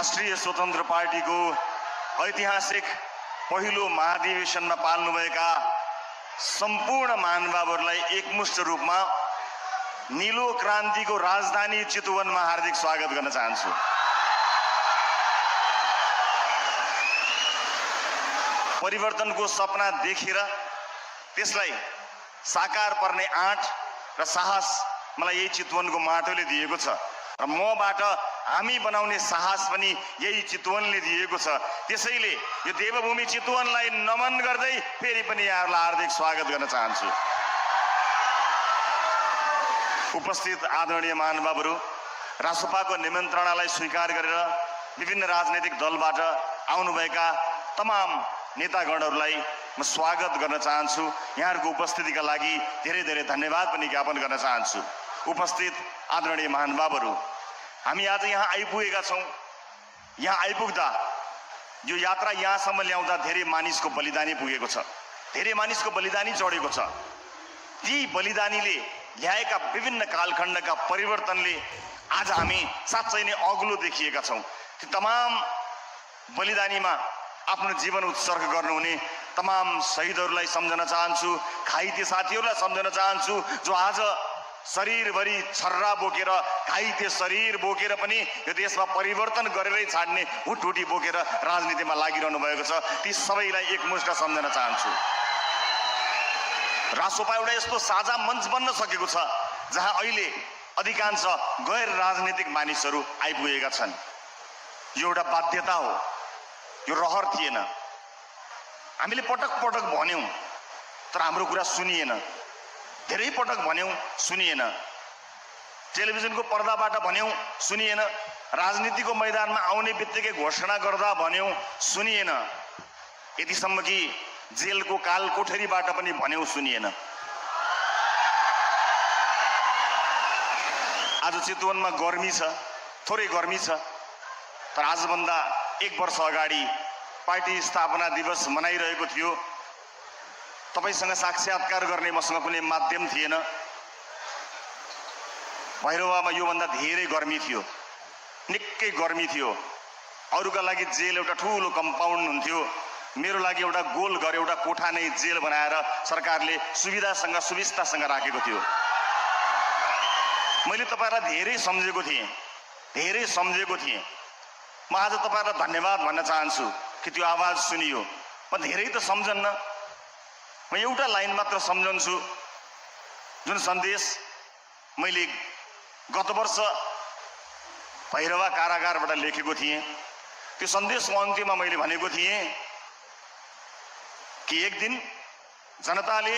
राष्ट्रिय स्वतन्त्र पार्टीको ऐतिहासिक पहिलो महाधिवेशनमा पाल्नुभएका सम्पूर्ण महानुभावहरूलाई एकमुष्ट रूपमा नीलो क्रान्तिको राजधानी चितवनमा हार्दिक स्वागत गर्न चाहन्छु। परिवर्तनको सपना देखेर त्यसलाई साकार पर्ने आँट र साहस मलाई यही चितवनको माटोले दिएको छ र मबाट हामी बनाउने साहस पनि यही चितवनले दिएको छ। त्यसैले यो देवभूमि चितवनलाई नमन गर्दै फेरि पनि यहाँहरूलाई हार्दिक स्वागत गर्न चाहन्छु। उपस्थित आदरणीय महानुभावहरू, रासोपाको निमन्त्रणालाई स्वीकार गरेर विभिन्न राजनैतिक दलबाट आउनुभएका तमाम नेतागणहरूलाई म स्वागत गर्न चाहन्छु। यहाँहरूको उपस्थितिका लागि धेरै धेरै धन्यवाद पनि ज्ञापन गर्न चाहन्छु। उपस्थित आदरणीय महानुभावहरू, हामी आज यहाँ आइपुगेका छौँ। यहाँ आइपुग्दा यो यात्रा यहाँसम्म ल्याउँदा धेरै मानिसको बलिदानी पुगेको छ, धेरै मानिसको बलिदानी चढेको छ। ती बलिदानीले ल्याएका विभिन्न कालखण्डका परिवर्तनले आज हामी साँच्चै नै अग्लो देखिएका छौँ। ती तमाम बलिदानीमा आफ्नो जीवन उत्सर्ग गर्नुहुने तमाम शहीदहरूलाई सम्झन चाहन्छु, घाइते साथीहरूलाई सम्झन चाहन्छु जो आज शरीरभरि छर्रा बोकेर, घाइते शरीर बोकेर पनि यो देशमा परिवर्तन गरेरै छाड्ने हुटहुटी बोकेर राजनीतिमा लागिरहनु भएको छ। ती सबैलाई एकमुष्ट सम्झन चाहन्छु। रासोपा एउटा यस्तो साझा मञ्च बन्न सकेको छ जहाँ अहिले अधिकांश गैर राजनीतिक मानिसहरू आइपुगेका छन्। यो एउटा बाध्यता हो, यो रहर थिएन। हामीले पटक पटक भन्यौँ तर हाम्रो कुरा सुनिएन, धेरै पटक भन्यौँ सुनिएन, टेलिभिजनको पर्दाबाट भन्यौँ सुनिएन, राजनीतिको मैदानमा आउने बित्तिकै घोषणा गर्दा भन्यौँ सुनिएन, यतिसम्म कि जेलको काल कोठरीबाट पनि भन्यौँ सुनिएन। आज चितवनमा गर्मी छ, थोरै गर्मी छ, तर आजभन्दा 1 वर्ष अगाडि पार्टी स्थापना दिवस मनाइरहेको थियो। तपाईसँग साक्षात्कार गर्ने मसँग कुनै माध्यम थिएन। भैरवामा योभन्दा धेरै गर्मी थियो, निकै गर्मी थियो। अरूका लागि जेल एउटा ठुलो कम्पाउन्ड हुन्थ्यो, मेरो लागि एउटा गोल घर, एउटा कोठा नै जेल बनाएर सरकारले सुविस्तासँग राखेको थियो। मैले तपाईँहरूलाई धेरै सम्झेको थिएँ। म आज तपाईँहरूलाई धन्यवाद भन्न चाहन्छु कि त्यो आवाज सुनियो। म धेरै त सम्झन्न, म एउटा लाइन मात्र सम्झन्छु। जुन सन्देश मैले गत वर्ष भैरवा कारागारबाट लेखेको थिएँ, त्यो सन्देशको अन्त्यमा मैले भनेको थिएँ कि एक दिन जनताले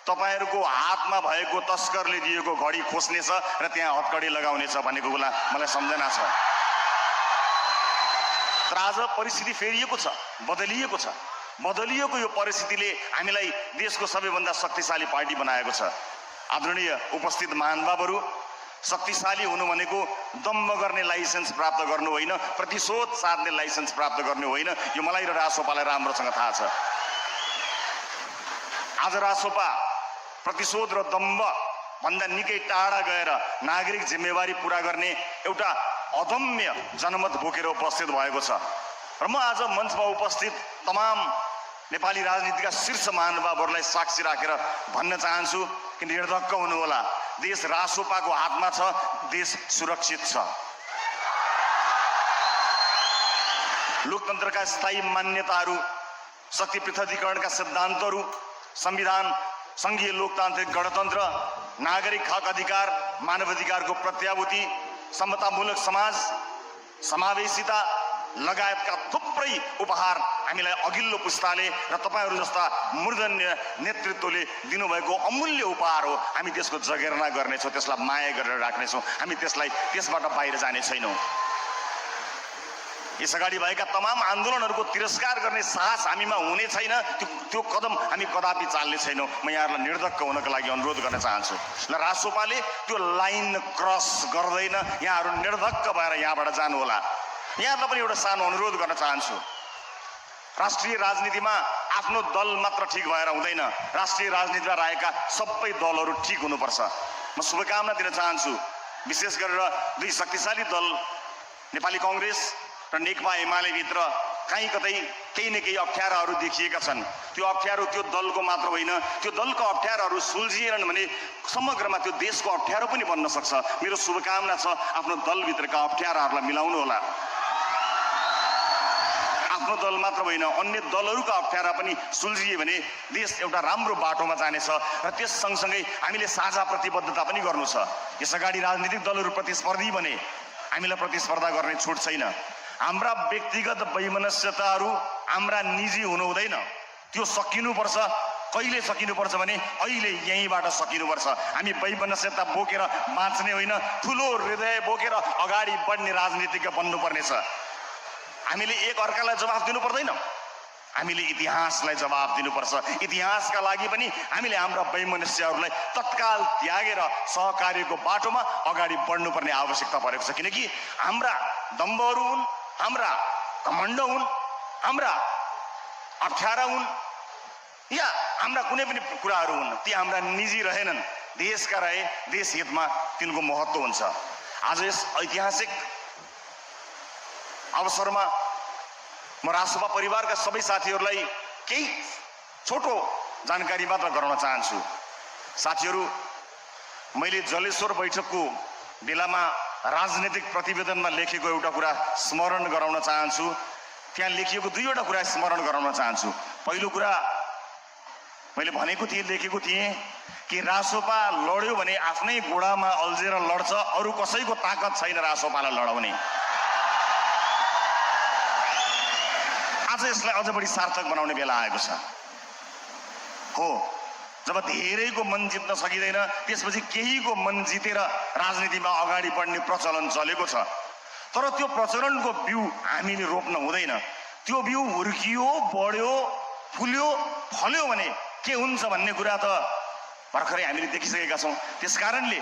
तपाईहरूको हातमा भएको तस्करले दिएको घडी खोज्नेछ र त्यहाँ हतकडी लगाउनेछ भनेको कुरा मलाई सम्झना छ। तर आज परिस्थिति फेरिएको छ, बदलिएको यो परिस्थितिले हामीलाई देशको सबैभन्दा शक्तिशाली पार्टी बनाएको छ। आदरणीय उपस्थित महानुभावहरू, शक्तिशाली हुनु भनेको दम्भ गर्ने लाइसेन्स प्राप्त गर्नु होइन, प्रतिशोध साध्ने लाइसेन्स प्राप्त गर्नु होइन। यो मलाई र रासोपालाई राम्रोसँग थाहा छ। आज रासोपा प्रतिशोध र दम्भ भन्दा निकै टाढा गएर नागरिक जिम्मेवारी पूरा गर्ने एउटा अदम्य जनमत बोकेर उपस्थित भएको छ। र म आज मञ्चमा उपस्थित तमाम नेपाली राजनीतिका शीर्ष महानुभावहरूलाई साक्षी राखेर भन्न चाहन्छु कि निर्धक्क हुनुहोला, देश रासोपाको हातमा छ, देश सुरक्षित छ। लोकतन्त्रका स्थायी मान्यताहरू, शक्ति पृथकीकरणका सिद्धान्तहरू, संविधान, संघीय लोकतान्त्रिक गणतन्त्र, नागरिक हक अधिकार, मानवाधिकारको प्रत्याभूति, समतामूलक समाज, समावेशिता लगायतका थुप्रै उपहार हामीलाई अघिल्लो पुस्ताले र तपाईहरू जस्ता मूर्धन्य नेतृत्वले दिनुभएको अमूल्य उपहार हो। हामी त्यसको जगेर्ना गर्नेछौँ, त्यसलाई माया गरेर राख्नेछौँ। हामी त्यसबाट बाहिर जाने छैनौँ। यसअगाडि भएका तमाम आन्दोलनहरूको तिरस्कार गर्ने साहस हामीमा हुने छैन। त्यो कदम हामी कदापि चाल्ने छैनौँ। म यहाँहरूलाई निर्धक्क हुनको लागि अनुरोध गर्न चाहन्छु। ल, रासोपाले त्यो लाइन क्रस गर्दैन, यहाँहरू निर्धक्क भएर यहाँबाट जानुहोला। यहाँहरूलाई पनि एउटा सानो अनुरोध गर्न चाहन्छु। राष्ट्रिय राजनीतिमा आफ्नो दल मात्र ठिक भएर हुँदैन, राष्ट्रिय राजनीतिमा रहेका सबै दलहरू ठिक हुनुपर्छ। म शुभकामना दिन चाहन्छु। विशेष गरेर दुई शक्तिशाली दल नेपाली कांग्रेस र र नेकपा एमाले भित्र कहीँ कतै केही न केही अप्ठ्याराहरू देखिएका छन्। त्यो अप्ठ्यारो त्यो दलको मात्र होइन, त्यो दलको अप्ठ्याराहरू सुल्झिएनन् भने समग्रमा त्यो देशको अप्ठ्यारो पनि बन्न सक्छ। मेरो शुभकामना छ आफ्नो दलभित्रका अप्ठ्याराहरूलाई मिलाउनु होला। आफ्नो दल मात्र होइन, अन्य दलहरूका अप्ठ्यारा पनि सुल्झिए भने देश एउटा राम्रो बाटोमा जानेछ र त्यस सँगसँगै हामीले साझा प्रतिबद्धता पनि गर्नु छ। यसअगाडि राजनीतिक दलहरू प्रतिस्पर्धी भने हामीलाई प्रतिस्पर्धा गर्ने छुट छैन। हाम्रा व्यक्तिगत वैमनस्यताहरू हाम्रा निजी हुनु हुँदैन, त्यो सकिनुपर्छ। कहिले सकिनुपर्छ भने अहिले यहीँबाट सकिनुपर्छ। हामी वैमनस्यता बोकेर बाँच्ने होइन, ठुलो हृदय बोकेर अगाडि बढ्ने राजनीतिज्ञ बन्नुपर्नेछ। हामीले एक अर्कालाई जवाफ दिनु पर्दैन, हामीले इतिहासलाई जवाफ दिनुपर्छ। इतिहासका लागि पनि हामीले हाम्रा वैमनस्यहरूलाई तत्काल त्यागेर सहकार्यको बाटोमा अगाडि बढ्नुपर्ने आवश्यकता परेको छ। किनकि हाम्रा दम्बहरू हुन्, हाम्रा घमण्ड हुन्, हाम्रा अप्ठ्यारा हुन् या हाम्रा कुनै पनि कुराहरू हुन्, ती हाम्रा निजी रहेनन्, देशका रहे, देश हितमा तिनको महत्त्व हुन्छ। आज यस ऐतिहासिक अवसरमा म रासोपा परिवारका सबै साथीहरूलाई केही छोटो जानकारी मात्र गराउन चाहन्छु। साथीहरू, मैले जलेश्वर बैठकको बेलामा राजनीतिक प्रतिवेदनमा लेखेको एउटा कुरा स्मरण गराउन चाहन्छु। त्यहाँ लेखिएको दुईवटा कुरा स्मरण गराउन चाहन्छु। पहिलो कुरा मैले भनेको थिएँ, लेखेको थिएँ कि रासोपा लड्यो भने आफ्नै गोडामा अल्झेर लड्छ, अरू कसैको ताकत छैन रासोपालाई लडाउने। आज यसलाई अझ बढी सार्थक बनाउने बेला आएको छ। हो, जब धेरैको मन जित्न सकिँदैन त्यसपछि केहीको मन जितेर राजनीतिमा अगाडि बढ्ने प्रचलन चलेको छ। तर त्यो प्रचलनको बिउ हामीले रोप्न हुँदैन। त्यो बिउ हुर्कियो, बढ्यो, फुल्यो, फल्यो भने के हुन्छ भन्ने कुरा त भर्खरै हामीले देखिसकेका छौँ। त्यसकारणले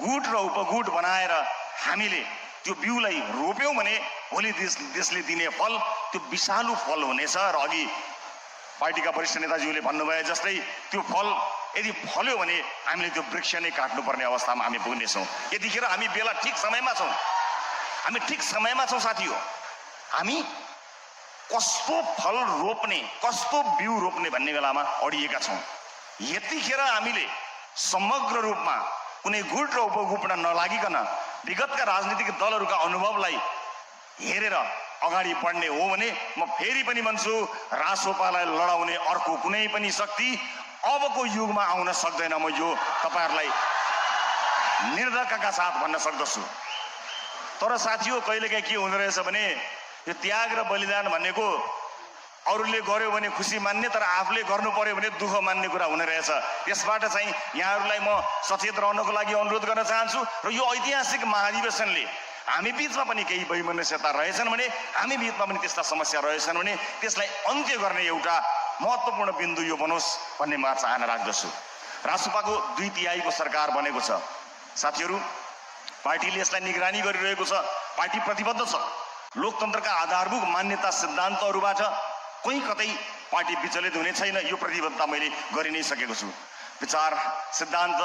गुट र उपगुट बनाएर हामीले त्यो बिउलाई रोप्यौँ भने भोलि देशले दिने फल त्यो विषालु फल हुनेछ। र अघि पार्टीका वरिष्ठ नेताज्यूले भन्नुभए जस्तै त्यो फल यदि फल्यो भने हामीले त्यो वृक्ष नै काट्नुपर्ने अवस्थामा हामी पुग्नेछौँ। यतिखेर हामी बेला ठिक समयमा छौँ, हामी ठिक समयमा छौँ साथी हो। हामी कस्तो फल रोप्ने, कस्तो बिउ रोप्ने भन्ने बेलामा अडिएका छौँ। यतिखेर हामीले समग्र रूपमा कुनै गुट र उपगुटमा नलागिकन विगतका राजनीतिक दलहरूका अनुभवलाई हेरेर अगाडि बढ्ने हो भने म फेरि पनि भन्छु, रासोपालाई लडाउने अर्को कुनै पनि शक्ति अबको युगमा आउन सक्दैन। म यो तपाईहरुलाई निर्धक्कका साथ भन्न सक्दछु। तर साथीहो, कहिलेकाहीँ के हुँदो रहेछ भने यो त्याग र बलिदान भनेको अरूले गर्यो भने खुसी मान्ने, तर आफूले गर्नु पर्यो भने दुःख मान्ने कुरा हुने रहेछ। त्यसबाट चाहिँ यहाँहरूलाई म सचेत रहनको लागि अनुरोध गर्न चाहन्छु। र यो ऐतिहासिक महाधिवेशनले हामी बीचमा पनि केही वैमनस्यता रहेछन् भने, हामी बीचमा पनि त्यस्ता समस्या रहेछन् भने त्यसलाई अन्त्य गर्ने एउटा महत्त्वपूर्ण बिन्दु यो बनोस् भन्ने म चाहना राख्दछु। रासोपाको 2/3 सरकार बनेको छ। साथीहरू, पार्टीले यसलाई निगरानी गरिरहेको छ। पार्टी प्रतिबद्ध छ। लोकतन्त्रका आधारभूत मान्यता सिद्धान्तहरूबाट कहीँ कतै पार्टी विचलित हुने छैन। यो प्रतिबद्धता मैले गरि नै सकेको छु। विचार, सिद्धान्त,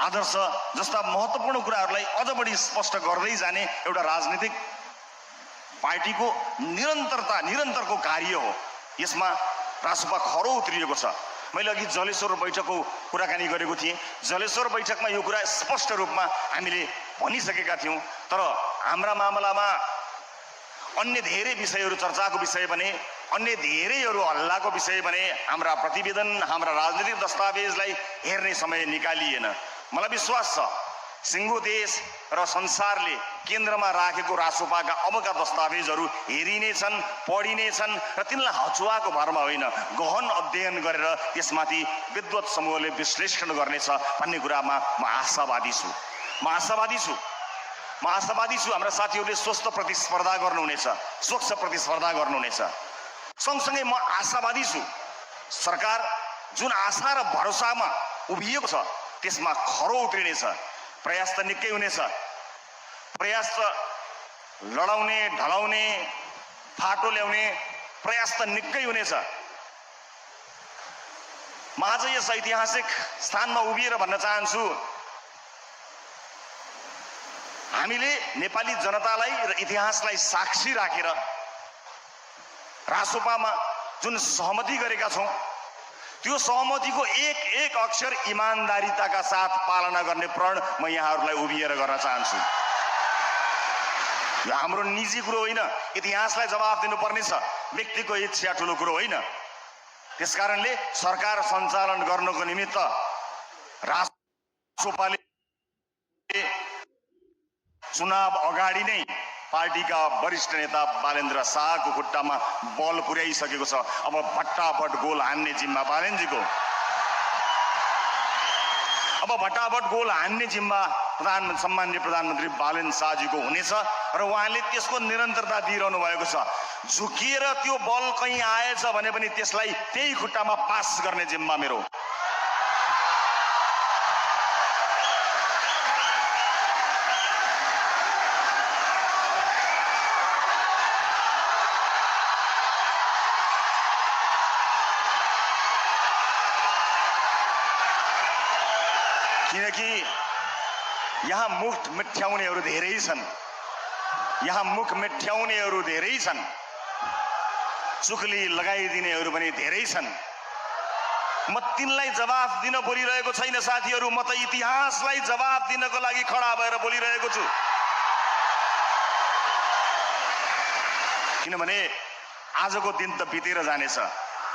आदर्श जस्ता महत्त्वपूर्ण कुराहरूलाई अझ बढी स्पष्ट गर्दै जाने एउटा राजनीतिक पार्टीको निरन्तरको कार्य हो। यसमा रासोपा खरो उत्रिएको छ। मैले अघि जलेश्वर बैठकको कुराकानी गरेको थिएँ। जलेश्वर बैठकमा यो कुरा स्पष्ट रूपमा हामीले भनिसकेका थियौँ। तर हाम्रा मामलामा अन्य धेरै विषयहरू चर्चाको विषय बने, अन्य धेरैहरू हल्लाको विषय बने। हाम्रा प्रतिवेदन, हाम्रा राजनीतिक दस्तावेजलाई हेर्ने समय निकालिएन। मलाई विश्वास छ सिङ्गो देश र संसारले केन्द्रमा राखेको रासोपाका अबका दस्तावेजहरू हेरिनेछन्, पढिनेछन् र तिनलाई हचुवाको भरमा होइन, गहन अध्ययन गरेर त्यसमाथि विद्वत समूहले विश्लेषण गर्नेछ भन्ने कुरामा म आशावादी छु। हाम्रा साथीहरूले स्वस्थ प्रतिस्पर्धा गर्नुहुनेछ, स्वच्छ प्रतिस्पर्धा गर्नुहुनेछ। सँगसँगै म आशावादी छु सरकार जुन आशा र भरोसामा उभिएको छ त्यसमा खरो उत्रिनेछ। प्रयास त निकै हुनेछ। प्रयास त लडाउने, ढलाउने, फाटो ल्याउने प्रयास त निकै हुनेछ। म आज यस ऐतिहासिक स्थानमा उभिएर भन्न चाहन्छु, हामीले नेपाली जनतालाई र इतिहासलाई साक्षी राखेर रासोपामा जुन सहमति गरेका छौं त्यो सहमतिको एक एक अक्षर इमानदारीताका साथ पालना गर्ने प्रण म यहाँहरूलाई उभिएर गर्न चाहन्छु। यो हाम्रो निजी कुरो होइन, इतिहासलाई जवाफ दिनुपर्ने छ, व्यक्तिको इच्छा ठुलो कुरो होइन। त्यसकारणले सरकार सञ्चालन गर्नको निमित्त रासोपाले चुनाव अगाडि नै पार्टीका वरिष्ठ नेता बालेन्द्र शाहको खुट्टामा बल पुर्याइसकेको छ। अब भट्टाभट गोल हान्ने जिम्मा बालेनजीको, अब भट्टाभट गोल हान्ने जिम्मा सम्माननीय प्रधानमन्त्री बालेन शाहजीको हुनेछ र उहाँले त्यसको निरन्तरता दिइरहनु भएको छ। झुकिएर त्यो बल कहीँ आएछ भने पनि त्यसलाई त्यही खुट्टामा पास गर्ने जिम्मा मेरो। किनकि यहाँ मुख मिठ्याउनेहरू धेरै छन्, यहाँ मुख मिठ्याउनेहरू धेरै छन्, चुक्ली लगाइदिनेहरू पनि धेरै छन्। म तिनलाई जवाफ दिन बोलिरहेको छैन साथीहरू, म त इतिहासलाई जवाफ दिनको लागि खडा भएर बोलिरहेको छु। किनभने आजको दिन त बितेर जानेछ,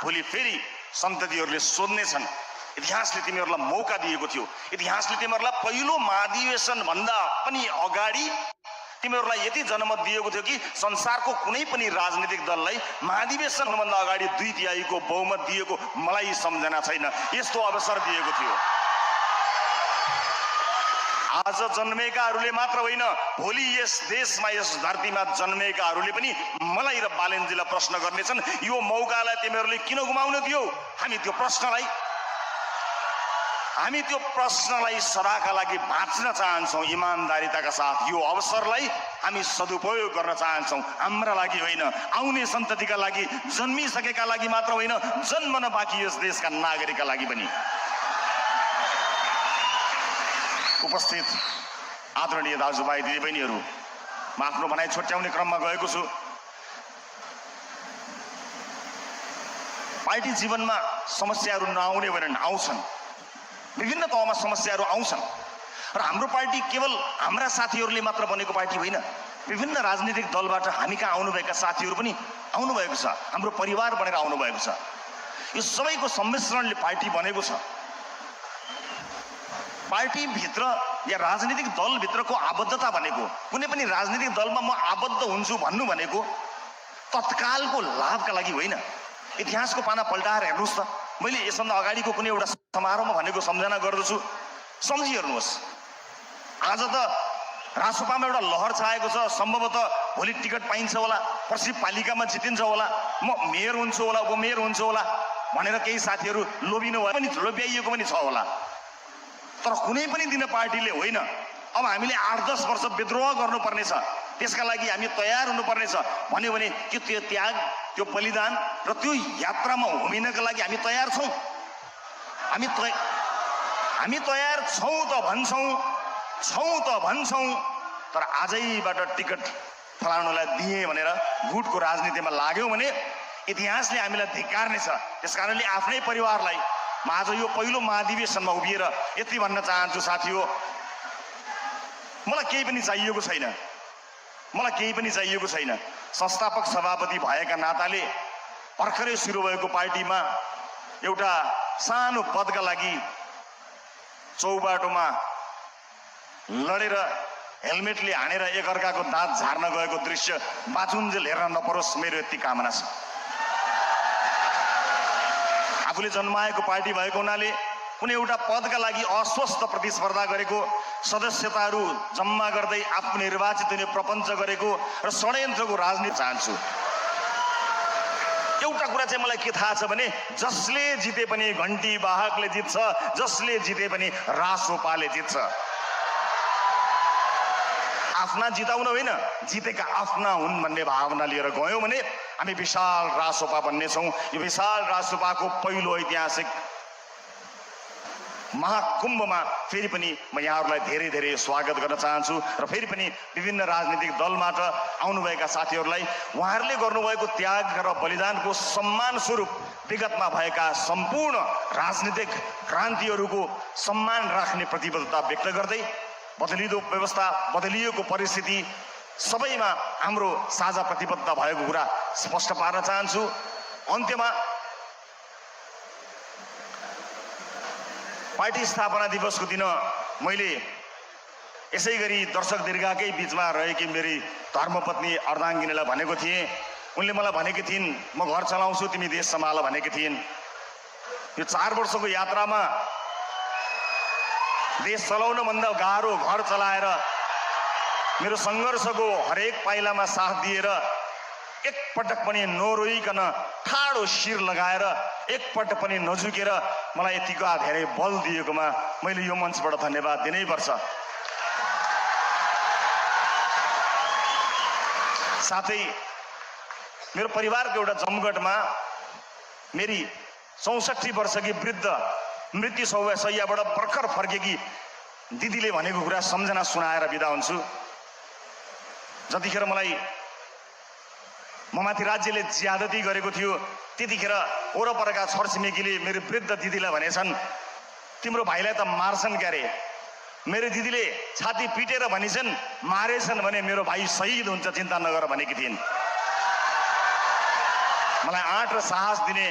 भोलि फेरि सन्ततिहरूले सोध्नेछन् इतिहासले तिमीहरूलाई मौका दिएको थियो, इतिहासले तिमीहरूलाई पहिलो महाधिवेशन भन्दा पनि अगाडि तिमीहरूलाई यति जनमत दिएको थियो कि संसारको कुनै पनि राजनीतिक दललाई महाधिवेशन हुनुभन्दा अगाडि 2/3 बहुमत दिएको मलाई सम्झना छैन। यस्तो अवसर दिएको थियो। आज जन्मेकाहरूले मात्र होइन, भोलि यस देशमा यस धरतीमा जन्मेकाहरूले पनि मलाई र बालेनजीलाई प्रश्न गर्नेछन्, यो मौकालाई तिमीहरूले किन गुमाउन दियौ? हामी त्यो प्रश्नलाई सदाका लागि बाँच्न चाहन्छौँ इमानदारीताका साथ। यो अवसरलाई हामी सदुपयोग गर्न चाहन्छौँ, हाम्रा लागि होइन, आउने सन्ततिका लागि, जन्मिसकेका लागि मात्र होइन, जन्मन बाँकी यस देशका नागरिकका लागि पनि। उपस्थित आदरणीय दाजुभाइ दिदीबहिनीहरू, म आफ्नो भनाइ छोट्याउने क्रममा गएको छु। पार्टी जीवनमा समस्याहरू नआउने भनेर आउँछन्, विभिन्न तहमा समस्याहरू आउँछन् र हाम्रो पार्टी केवल हाम्रा साथीहरूले मात्र बनेको पार्टी होइन, विभिन्न राजनीतिक दलबाट हामी कहाँ आउनुभएका साथीहरू पनि आउनुभएको छ, हाम्रो परिवार बनेर आउनुभएको छ। यो सबैको सम्मिश्रणले पार्टी बनेको छ। पार्टीभित्र या राजनीतिक दलभित्रको आबद्धता भनेको, कुनै पनि राजनीतिक दलमा म आबद्ध हुन्छु भन्नु भनेको तत्कालको लाभका लागि होइन। इतिहासको पाना पल्टाएर हेर्नुहोस् त, मैले यसभन्दा अगाडिको कुनै एउटा समारोहमा भनेको सम्झना गर्दछु, सम्झिहेर्नुहोस्। आज त रासोपामा एउटा लहर छाएको छ, सम्भवतः भोलि टिकट पाइन्छ होला, पर्सि पालिकामा जितिन्छ होला, म मेयर हुन्छु होला, उपमेयर हुन्छु होला भनेर केही साथीहरू लोभ्याइएको पनि छ होला। तर कुनै पनि दिन पार्टीले होइन, अब हामीले 8-10 वर्ष विद्रोह गर्नुपर्ने छ, त्यसका लागि हामी तयार हुनुपर्ने छ भन्यो भने त्यो त्याग, त्यो बलिदान र त्यो यात्रामा होमिनका लागि हामी तयार छौँ। हामी तयार छौँ त भन्छौँ, तर आजैबाट टिकट फलाउनलाई दिए भनेर गुटको राजनीतिमा लाग्यौँ भने इतिहासले हामीलाई धिक्कार्नेछ। त्यसकारणले आफ्नै परिवारलाई म आज यो पहिलो महाधिवेशनमा उभिएर यति भन्न चाहन्छु, साथी हो, मलाई केही पनि चाहिएको छैन, संस्थापक सभापति भएका नाताले भर्खरै सुरु भएको पार्टीमा एउटा सानो पदका लागि चौबाटोमा लडेर हेलमेटले हानेर एकअर्काको दाँत झार्न गएको दृश्य बाचुन्जेल हेर्न नपरोस्, मेरो यति कामना छ। आफूले जन्माएको पार्टी भएको हुनाले कुनै एउटा पदका लागि अस्वस्थ प्रतिस्पर्धा गरेको, सदस्यताहरू जम्मा गर्दै आफू निर्वाचित हुने प्रपञ्च गरेको र षड्यन्त्रको राजनीति चाहन्छु। एउटा कुरा चाहिँ मलाई के थाहा छ भने, जसले जिते पनि घन्टी वाहकले जित्छ, जसले जिते पनि रासोपाले जित्छ। आफ्ना जिताउन होइन, जितेका आफ्ना हुन् भन्ने भावना लिएर गयौँ भने हामी विशाल रासोपा बन्नेछौँ। यो विशाल रासोपाको पहिलो ऐतिहासिक महाकुम्भमा फेरि पनि म यहाँहरूलाई धेरै धेरै स्वागत गर्न चाहन्छु र फेरि पनि विभिन्न राजनीतिक दलबाट आउनुभएका साथीहरूलाई उहाँहरूले गर्नुभएको त्याग र बलिदानको सम्मान स्वरूप विगतमा भएका सम्पूर्ण राजनीतिक क्रान्तिहरूको सम्मान राख्ने प्रतिबद्धता व्यक्त गर्दै बदलिँदो व्यवस्था, बदलिएको परिस्थिति सबैमा हाम्रो साझा प्रतिबद्धता भएको कुरा स्पष्ट पार्न चाहन्छु। अन्त्यमा पार्टी स्थापना दिवसको दिन मैले यसै गरी दर्शक दीर्घाकै बिचमा रहेकी मेरी धर्मपत्नी अर्धाङ्गिनीलाई भनेको थिएँ। उनले मलाई भनेकी थिइन्, म घर चलाउँछु, तिमी देश सम्हाल भनेकी थिइन्। यो 4 वर्षको यात्रामा देश चलाउन भन्दा गाह्रो घर चलाएर मेरो सङ्घर्षको हरेक पाइलामा साथ दिएर एकपटक पनि नरोइकन ठाडो शिर लगाएर एकपटक पनि नझुकेर मलाई यतिको धेरै बल दिएकोमा मैले यो मञ्चबाट धन्यवाद दिनै पर्छ। साथै मेरो परिवारको एउटा जमघटमा मेरी 64 वर्षकी वृद्ध मृत्यु शैय्याबाट भर्खर फर्केकी दिदीले भनेको कुरा सम्झना सुनाएर बिदा हुन्छु। जतिखेर मलाई ममाथि राज्यले ज्यादती गरेको थियो त्यतिखेर वरपरका छरछिमेकीले मेरो वृद्ध दिदीलाई भनेछन्, तिम्रो भाइलाई त मार्छन् क्यारे। मेरो दिदीले छाती पिटेर भनिछन्, मारेछन् भने मेरो भाइ शहीद हुन्छ, चिन्ता नगर भनेकी थिइन्। मलाई आँट र साहस दिने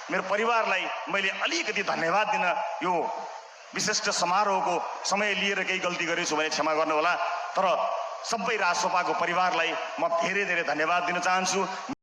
मेरो परिवारलाई मैले अलिकति धन्यवाद दिन यो विशिष्ट समारोहको समय लिएर केही गल्ती गरेछु भने क्षमा गर्नुहोला। तर सबै राजसभाको परिवारलाई म धेरै धेरै धन्यवाद दिन चाहन्छु।